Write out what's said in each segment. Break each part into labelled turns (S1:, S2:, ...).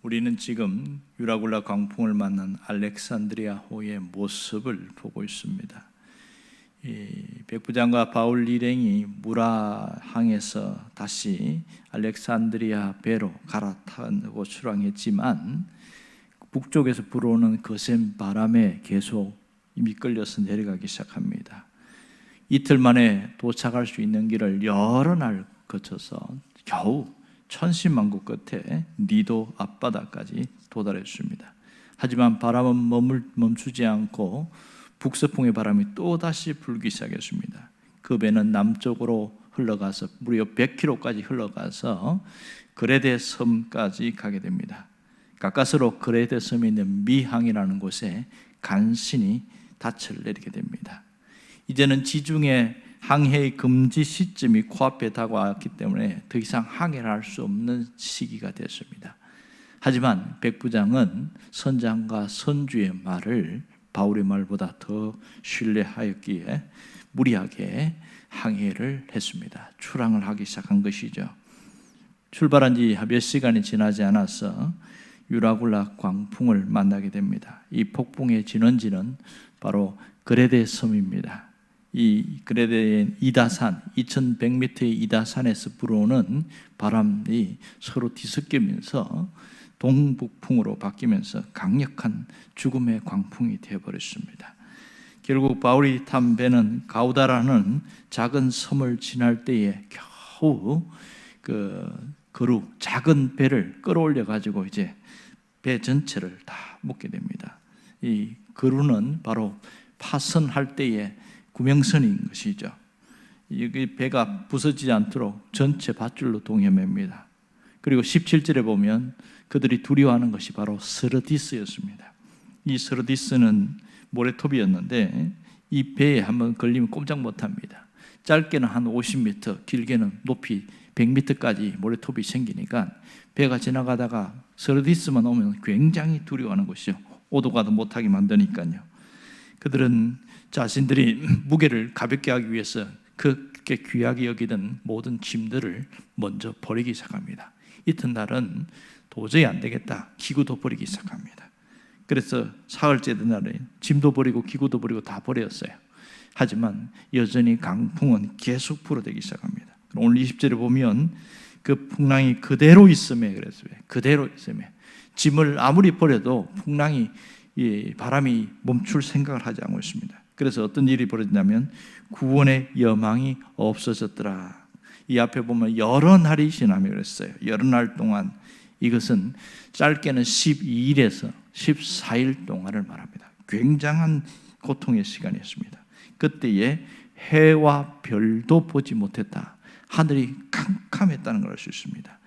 S1: 우리는 지금 유라굴라 광풍을 만난 알렉산드리아호의 모습을 보고 있습니다. 이 백부장과 바울 일행이 무라항에서 다시 알렉산드리아 배로 갈아타고 출항했지만 북쪽에서 불어오는 거센 바람에 계속 미끌려서 내려가기 시작합니다. 이틀 만에 도착할 수 있는 길을 여러 날 거쳐서 겨우 천신만고 끝에 니도 앞바다까지 도달했습니다. 하지만 바람은 멈추지 않고 북서풍의 바람이 또다시 불기 시작했습니다. 그 배는 남쪽으로 흘러가서 무려 100km까지 흘러가서 그레데 섬까지 가게 됩니다. 가까스로 그레데 섬에 있는 미항이라는 곳에 간신히 닻을 내리게 됩니다. 이제는 지중해 항해 금지 시점이 코앞에 다가왔기 때문에 더 이상 항해를 할 수 없는 시기가 됐습니다. 하지만 백부장은 선장과 선주의 말을 바울의 말보다 더 신뢰하였기에 무리하게 항해를 했습니다. 출항을 하기 시작한 것이죠. 출발한 지 몇 시간이 지나지 않아서 유라굴라 광풍을 만나게 됩니다. 이 폭풍의 진원지는 바로 그레데 섬입니다. 이 그레데의 이다산 2100m의 이다산에서 불어오는 바람이 서로 뒤섞이면서 동북풍으로 바뀌면서 강력한 죽음의 광풍이 되어버렸습니다. 결국 바울이 탄 배는 가우다라는 작은 섬을 지날 때에 겨우 그루 작은 배를 끌어올려 가지고 이제 배 전체를 다 묻게 됩니다. 이 그루는 바로 파선할 때에 구명선인 것이죠. 여기 배가 부서지지 않도록 전체 밧줄로 동여맵니다. 그리고 17절에 보면 그들이 두려워하는 것이 바로 스르디스였습니다. 이 스르디스는 모래톱이었는데 이 배에 한번 걸리면 꼼짝 못합니다. 짧게는 한 50m, 길게는 높이 100m까지 모래톱이 생기니까 배가 지나가다가 스르디스만 오면 굉장히 두려워하는 것이죠. 오도 가도 못하게 만드니까요. 그들은 자신들이 무게를 가볍게 하기 위해서 그렇게 귀하게 여기던 모든 짐들을 먼저 버리기 시작합니다. 이튿날은 도저히 안 되겠다. 기구도 버리기 시작합니다. 그래서 사흘째 된 날에 짐도 버리고 기구도 버리고 다 버렸어요. 하지만 여전히 강풍은 계속 불어대기 시작합니다. 오늘 20절에 보면 그 풍랑이 그대로 있음에 그랬어요. 그대로 있음에 짐을 아무리 버려도 풍랑이 바람이 멈출 생각을 하지 않고 있습니다. 그래서 어떤 일이 벌어지냐면 구원의 여망이 없어졌더라. 이 앞에 보면 여러 날이 지나며 그랬어요. 여러 날 동안, 이것은 짧게는 12일에서 14일 동안을 말합니다. 굉장한 고통의 시간이었습니다. 그때에 해와 별도 보지 못했다. 하늘이 캄캄했다는 걸 알 수 있습니다.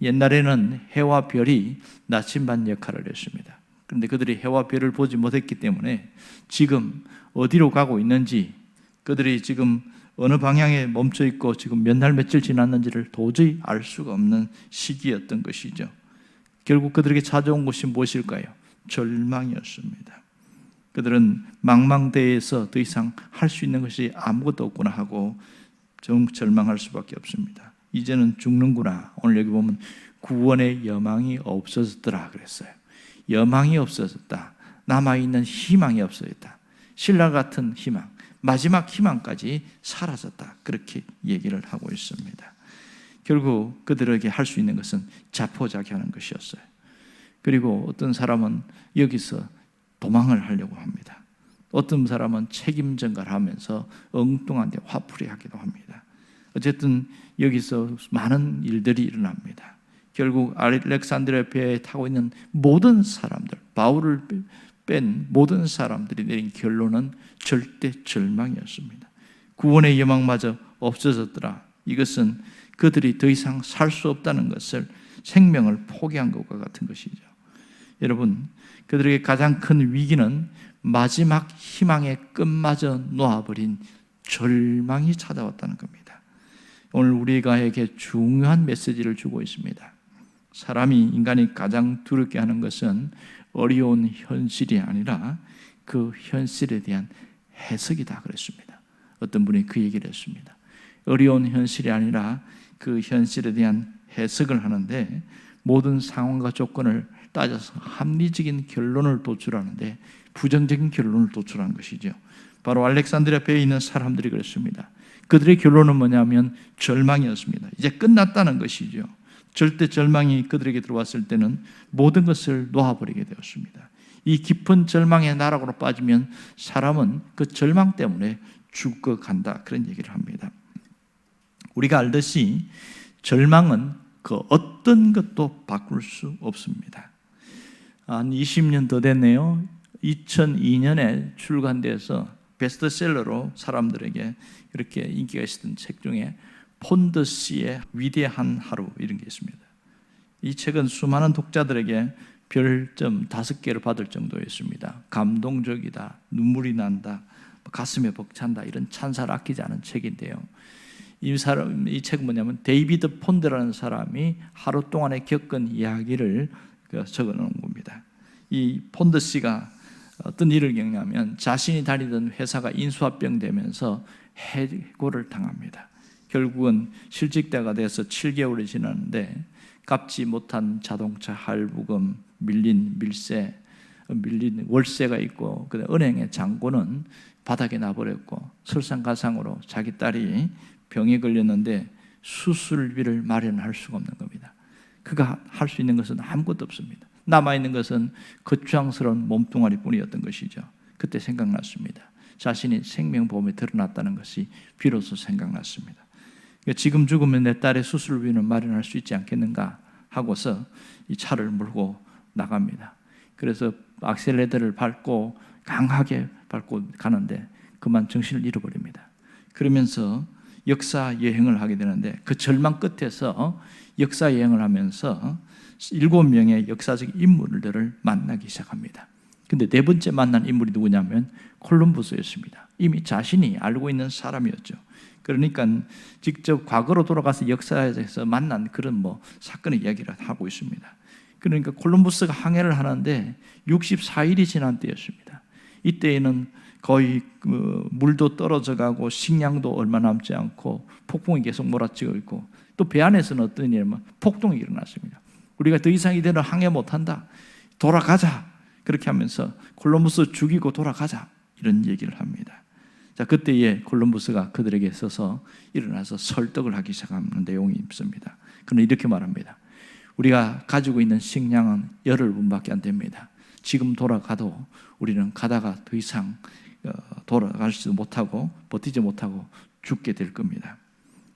S1: 옛날에는 해와 별이 나침반 역할을 했습니다. 그런데 그들이 해와 별을 보지 못했기 때문에 지금 어디로 가고 있는지, 그들이 지금 어느 방향에 멈춰 있고 지금 몇 날 며칠 지났는지를 도저히 알 수가 없는 시기였던 것이죠. 결국 그들에게 찾아온 것이 무엇일까요? 절망이었습니다. 그들은 망망대해에서 더 이상 할 수 있는 것이 아무것도 없구나 하고 절망할 수밖에 없습니다. 이제는 죽는구나. 오늘 여기 보면 구원의 여망이 없어졌더라 그랬어요. 여망이 없어졌다. 남아있는 희망이 없어졌다. 신라 같은 희망, 마지막 희망까지 사라졌다. 그렇게 얘기를 하고 있습니다. 결국 그들에게 할 수 있는 것은 자포자기하는 것이었어요. 그리고 어떤 사람은 여기서 도망을 하려고 합니다. 어떤 사람은 책임 전가를 하면서 엉뚱한 데 화풀이하기도 합니다. 어쨌든 여기서 많은 일들이 일어납니다. 결국 알렉산드리아 배에 타고 있는 모든 사람들, 바울을 뺀 모든 사람들이 내린 결론은 절대 절망이었습니다. 구원의 여망마저 없어졌더라. 이것은 그들이 더 이상 살 수 없다는 것을, 생명을 포기한 것과 같은 것이죠. 여러분, 그들에게 가장 큰 위기는 마지막 희망의 끝마저 놓아버린 절망이 찾아왔다는 겁니다. 오늘 우리가에게 중요한 메시지를 주고 있습니다. 인간이 가장 두렵게 하는 것은 어려운 현실이 아니라 그 현실에 대한 해석이다 그랬습니다. 어떤 분이 그 얘기를 했습니다. 어려운 현실이 아니라 그 현실에 대한 해석을 하는데 모든 상황과 조건을 따져서 합리적인 결론을 도출하는데 부정적인 결론을 도출한 것이죠. 바로 알렉산드리아 배에 있는 사람들이 그랬습니다. 그들의 결론은 뭐냐면 절망이었습니다. 이제 끝났다는 것이죠. 절대 절망이 그들에게 들어왔을 때는 모든 것을 놓아버리게 되었습니다. 이 깊은 절망의 나락으로 빠지면 사람은 그 절망 때문에 죽어간다, 그런 얘기를 합니다. 우리가 알듯이 절망은 그 어떤 것도 바꿀 수 없습니다. 한 20년 더 됐네요. 2002년에 출간돼서 베스트셀러로 사람들에게 이렇게 인기가 있었던 책 중에 폰더시의 위대한 하루, 이런 게 있습니다. 이 책은 수많은 독자들에게 별점 5개를 받을 정도였습니다. 감동적이다, 눈물이 난다, 가슴에 벅찬다, 이런 찬사를 아끼지 않은 책인데요. 이 책은 뭐냐면 데이비드 폰드라는 사람이 하루 동안에 겪은 이야기를 적어 놓은 겁니다. 이 폰드 씨가 어떤 일을 겪냐면 자신이 다니던 회사가 인수합병 되면서 해고를 당합니다. 결국은 실직자가 돼서 7개월이 지났는데 갚지 못한 자동차 할부금, 밀린 밀세, 밀린 월세가 있고, 은행의 잔고는 바닥에 놔버렸고, 설상가상으로 자기 딸이 병에 걸렸는데 수술비를 마련할 수가 없는 겁니다. 그가 할 수 있는 것은 아무것도 없습니다. 남아있는 것은 거추장스러운 몸뚱아리 뿐이었던 것이죠. 그때 생각났습니다. 자신이 생명보험에 들어놨다는 것이 비로소 생각났습니다. 지금 죽으면 내 딸의 수술비는 마련할 수 있지 않겠는가 하고서 이 차를 몰고 나갑니다. 그래서 악셀레터를 밟고 강하게 밟고 가는데 그만 정신을 잃어버립니다. 그러면서 역사 여행을 하게 되는데 그 절망 끝에서 역사 여행을 하면서 7명의 역사적 인물들을 만나기 시작합니다. 근데 네 번째 만난 인물이 누구냐면 콜럼버스였습니다. 이미 자신이 알고 있는 사람이었죠. 그러니까 직접 과거로 돌아가서 역사에서 만난 그런 사건의 이야기를 하고 있습니다. 그러니까 콜럼버스가 항해를 하는데 64일이 지난 때였습니다. 이때에는 거의 물도 떨어져 가고 식량도 얼마 남지 않고 폭풍이 계속 몰아치고 있고, 또 배 안에서는 어떤 일이냐면 폭동이 일어났습니다. 우리가 더 이상 이대로 항해 못한다, 돌아가자, 그렇게 하면서 콜럼버스 죽이고 돌아가자, 이런 얘기를 합니다. 자, 그때에 콜럼버스가 그들에게 서서 일어나서 설득을 하기 시작하는 내용이 있습니다. 그는 이렇게 말합니다. 우리가 가지고 있는 식량은 열흘 분밖에 안 됩니다. 지금 돌아가도 우리는 가다가 더 이상 돌아가지도 못하고 버티지 못하고 죽게 될 겁니다.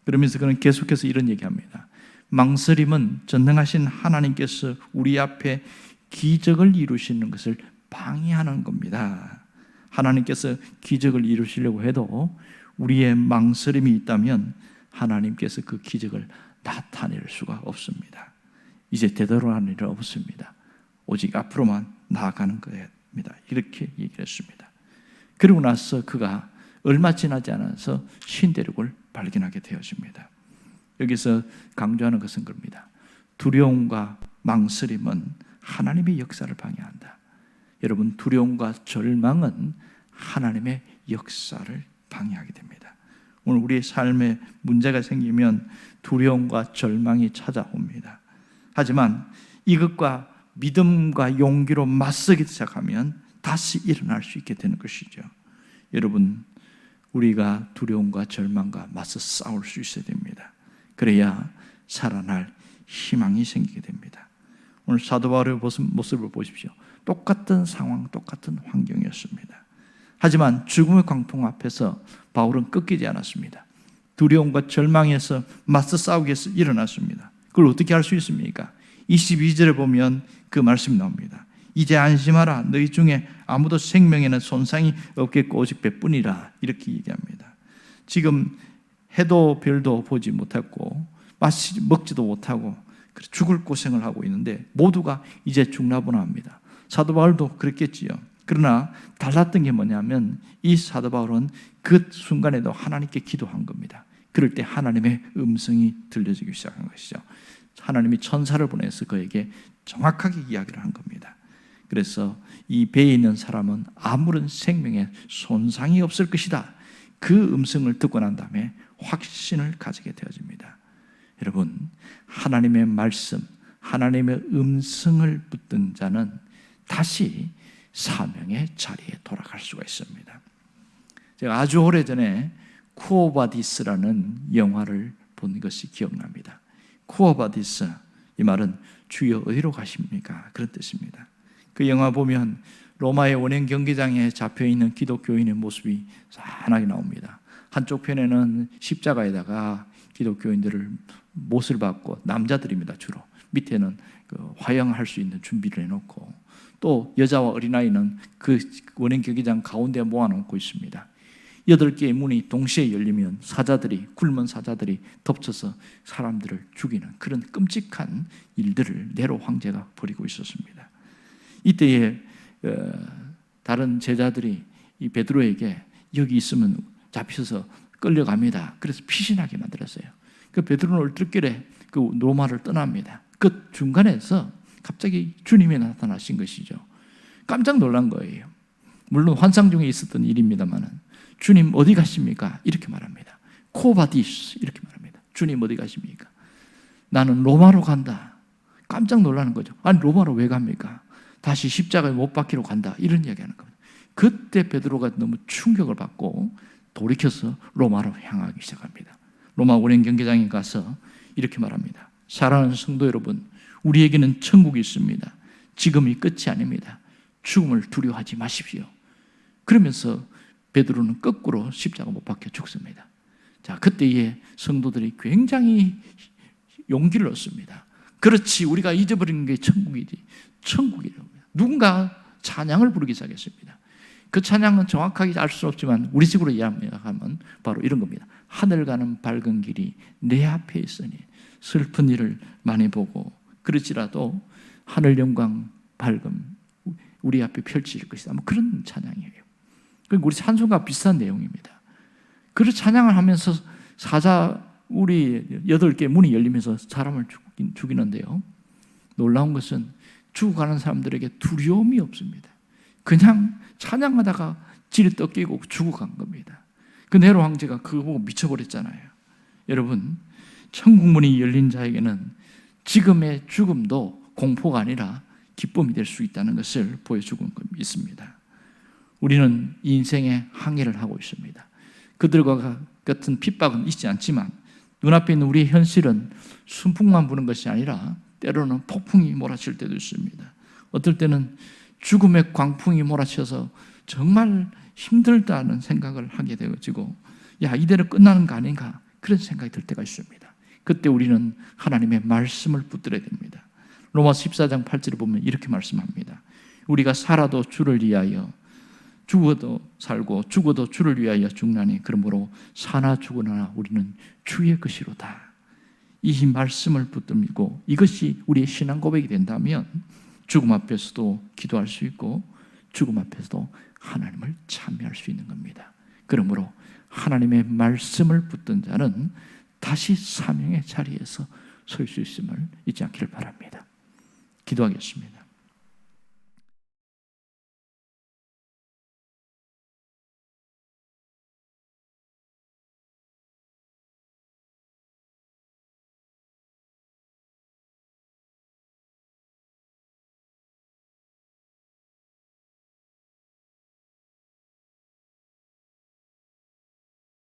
S1: 그러면서 그는 계속해서 이런 얘기합니다. 망설임은 전능하신 하나님께서 우리 앞에 기적을 이루시는 것을 방해하는 겁니다. 하나님께서 기적을 이루시려고 해도 우리의 망설임이 있다면 하나님께서 그 기적을 나타낼 수가 없습니다. 이제 되돌아가는 일은 없습니다. 오직 앞으로만 나아가는 겁니다. 이렇게 얘기를 했습니다. 그리고 나서 그가 얼마 지나지 않아서 신대륙을 발견하게 되어집니다. 여기서 강조하는 것은 그럽니다. 두려움과 망설임은 하나님의 역사를 방해한다. 여러분, 두려움과 절망은 하나님의 역사를 방해하게 됩니다. 오늘 우리의 삶에 문제가 생기면 두려움과 절망이 찾아옵니다. 하지만 이것과 믿음과 용기로 맞서기 시작하면 다시 일어날 수 있게 되는 것이죠. 여러분, 우리가 두려움과 절망과 맞서 싸울 수 있어야 됩니다. 그래야 살아날 희망이 생기게 됩니다. 오늘 사도 바울의 모습을 보십시오. 똑같은 상황, 똑같은 환경이었습니다. 하지만 죽음의 광풍 앞에서 바울은 꺾이지 않았습니다. 두려움과 절망에서 맞서 싸우기 위해서 일어났습니다. 그걸 어떻게 할 수 있습니까? 22절에 보면 그 말씀이 나옵니다. 이제 안심하라. 너희 중에 아무도 생명에는 손상이 없겠고 오직 배뿐이라. 이렇게 얘기합니다. 지금 해도 별도 보지 못했고 먹지도 못하고 죽을 고생을 하고 있는데 모두가 이제 죽나보나 합니다. 사도 바울도 그랬겠지요. 그러나 달랐던 게 뭐냐면 이 사도 바울은 그 순간에도 하나님께 기도한 겁니다. 그럴 때 하나님의 음성이 들려지기 시작한 것이죠. 하나님이 천사를 보내서 그에게 정확하게 이야기를 한 겁니다. 그래서 이 배에 있는 사람은 아무런 생명에 손상이 없을 것이다. 그 음성을 듣고 난 다음에 확신을 가지게 되어집니다. 여러분, 하나님의 말씀, 하나님의 음성을 붙든 자는 다시 사명의 자리에 돌아갈 수가 있습니다. 제가 아주 오래전에 쿠오바디스라는 영화를 본 것이 기억납니다. 쿠오바디스, 이 말은 주여 어디로 가십니까? 그런 뜻입니다. 그 영화 보면 로마의 원형 경기장에 잡혀있는 기독교인의 모습이 환하게 나옵니다. 한쪽 편에는 십자가에다가 기독교인들을 못을 받고, 남자들입니다 주로. 밑에는 화형할 수 있는 준비를 해놓고, 또 여자와 어린아이는 그 원형 경기장 가운데 모아놓고 있습니다. 8개의 문이 동시에 열리면 사자들이, 굶은 사자들이 덮쳐서 사람들을 죽이는 그런 끔찍한 일들을 네로 황제가 벌이고 있었습니다. 이때에 다른 제자들이 이 베드로에게 여기 있으면 잡혀서 끌려갑니다. 그래서 피신하게 만들었어요. 그 베드로는 얼떨결에 그 로마를 떠납니다. 그 중간에서 갑자기 주님이 나타나신 것이죠. 깜짝 놀란 거예요. 물론 환상 중에 있었던 일입니다만, 주님 어디 가십니까? 이렇게 말합니다. 코바디스, 이렇게 말합니다. 주님 어디 가십니까? 나는 로마로 간다. 깜짝 놀라는 거죠. 아니, 로마로 왜 갑니까? 다시 십자가에 못 박히러 간다. 이런 이야기하는 겁니다. 그때 베드로가 너무 충격을 받고 돌이켜서 로마로 향하기 시작합니다. 로마 원형 경기장에 가서 이렇게 말합니다. 사랑하는 성도 여러분, 우리에게는 천국이 있습니다. 지금이 끝이 아닙니다. 죽음을 두려워하지 마십시오. 그러면서 베드로는 거꾸로 십자가 못 박혀 죽습니다. 자, 그때에 성도들이 굉장히 용기를 얻습니다. 그렇지, 우리가 잊어버린 게 천국이지. 천국이라고. 누군가 찬양을 부르기 시작했습니다. 그 찬양은 정확하게 알 수 없지만 우리 식으로 이해하면 바로 이런 겁니다. 하늘 가는 밝은 길이 내 앞에 있으니 슬픈 일을 많이 보고 그렇지라도 하늘 영광 밝음 우리 앞에 펼칠 것이다. 뭐 그런 찬양이에요. 우리 찬송과 비슷한 내용입니다. 그 찬양을 하면서 우리 8개 문이 열리면서 사람을 죽이는데요. 놀라운 것은 죽어가는 사람들에게 두려움이 없습니다. 그냥 찬양하다가 질이 떡끼고 죽어간 겁니다. 그 네로 황제가 그거 보고 미쳐버렸잖아요. 여러분, 천국 문이 열린 자에게는 지금의 죽음도 공포가 아니라 기쁨이 될 수 있다는 것을 보여주고 있습니다. 우리는 인생의 항해를 하고 있습니다. 그들과 같은 핍박은 있지 않지만 눈앞에 있는 우리의 현실은 순풍만 부는 것이 아니라 때로는 폭풍이 몰아칠 때도 있습니다. 어떨 때는 죽음의 광풍이 몰아쳐서 정말 힘들다는 생각을 하게 되어지고, 야, 이대로 끝나는 거 아닌가, 그런 생각이 들 때가 있습니다. 그때 우리는 하나님의 말씀을 붙들어야 됩니다. 로마서 14장 8절을 보면 이렇게 말씀합니다. 우리가 살아도 주를 위하여, 죽어도 살고 죽어도 주를 위하여 죽나니 그러므로 사나 죽으나 우리는 주의 것이로다. 이 말씀을 붙들고 이것이 우리의 신앙 고백이 된다면 죽음 앞에서도 기도할 수 있고 죽음 앞에서도 하나님을 찬미할 수 있는 겁니다. 그러므로 하나님의 말씀을 붙든 자는 다시 사명의 자리에서 설 수 있음을 잊지 않기를 바랍니다. 기도하겠습니다.